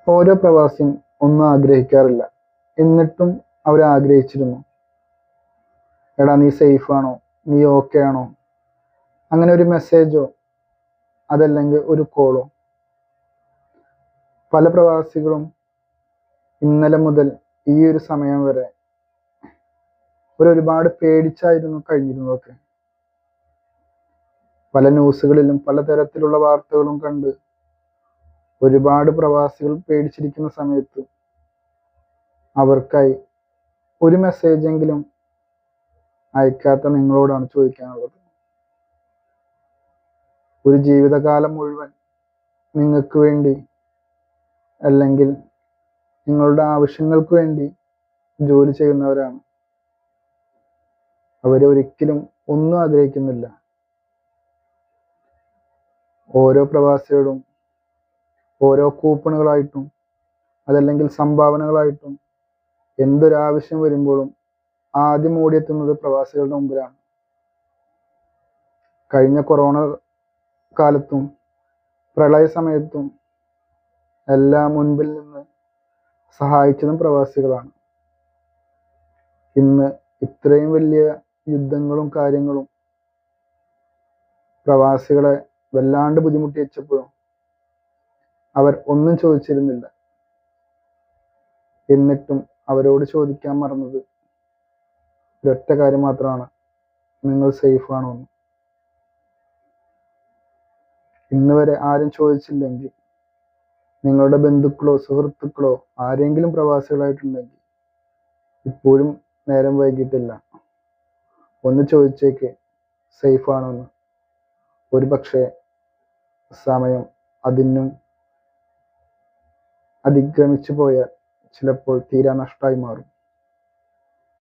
ഓരോ പ്രവാസിയും ഒന്നും ആഗ്രഹിക്കാറില്ല. എന്നിട്ടും അവർ ആഗ്രഹിച്ചിരുന്നു. എടാ നീ സേഫ് ആണോ, നീ ഓക്കെ ആണോ, അങ്ങനെ ഒരു മെസ്സേജോ അതല്ലെങ്കിൽ ഒരു കോളോ. പല പ്രവാസികളും ഇന്നലെ മുതൽ ഈ ഒരു സമയം വരെ ഒരുപാട് പേടിച്ചായിരുന്നു കഴിഞ്ഞിരുന്നതൊക്കെ. പല ന്യൂസുകളിലും പലതരത്തിലുള്ള വാർത്തകളും കണ്ട് ഒരുപാട് പ്രവാസികൾ പേടിച്ചിരിക്കുന്ന സമയത്ത് അവർക്കായി ഒരു മെസ്സേജെങ്കിലും അയക്കാത്ത നിങ്ങളോടാണ് ചോദിക്കാനുള്ളത്. ഒരു ജീവിതകാലം മുഴുവൻ നിങ്ങൾക്ക് വേണ്ടി അല്ലെങ്കിൽ നിങ്ങളുടെ ആവശ്യങ്ങൾക്ക് വേണ്ടി ജോലി ചെയ്യുന്നവരാണ്. അവരൊരിക്കലും ഒന്നും ആഗ്രഹിക്കുന്നില്ല. ഓരോ പ്രവാസികളും ഓരോ കൂപ്പണുകളായിട്ടും അതല്ലെങ്കിൽ സംഭാവനകളായിട്ടും എന്തൊരാവശ്യം വരുമ്പോഴും ആദ്യം ഓടിയെത്തുന്നത് പ്രവാസികളുടെ മുമ്പിലാണ്. കഴിഞ്ഞ കൊറോണ കാലത്തും പ്രളയ സമയത്തും എല്ലാം മുൻപിൽ നിന്ന് സഹായിച്ചതും പ്രവാസികളാണ്. ഇന്ന് ഇത്രയും വലിയ യുദ്ധങ്ങളും കാര്യങ്ങളും പ്രവാസികളെ വല്ലാണ്ട് ബുദ്ധിമുട്ടിച്ചപ്പോഴും അവർ ഒന്നും ചോദിച്ചിരുന്നില്ല. എന്നിട്ടും അവരോട് ചോദിക്കാൻ മറന്നത് ഒരൊറ്റ കാര്യം മാത്രമാണ്, നിങ്ങൾ സേഫ് ആണോ എന്ന്. ഇന്ന് വരെ ആരും ചോദിച്ചില്ലെങ്കിൽ നിങ്ങളുടെ ബന്ധുക്കളോ സുഹൃത്തുക്കളോ ആരെങ്കിലും പ്രവാസികളായിട്ടുണ്ടെങ്കിൽ ഇപ്പോഴും നേരം വൈകിട്ടില്ല, ഒന്ന് ചോദിച്ചേക്ക് സേഫ് ആണോ എന്ന്. ഒരു പക്ഷേ സമയം അതിനും അതിക്രമിച്ചു പോയാൽ ചിലപ്പോൾ തീരാ നഷ്ടമായി മാറും.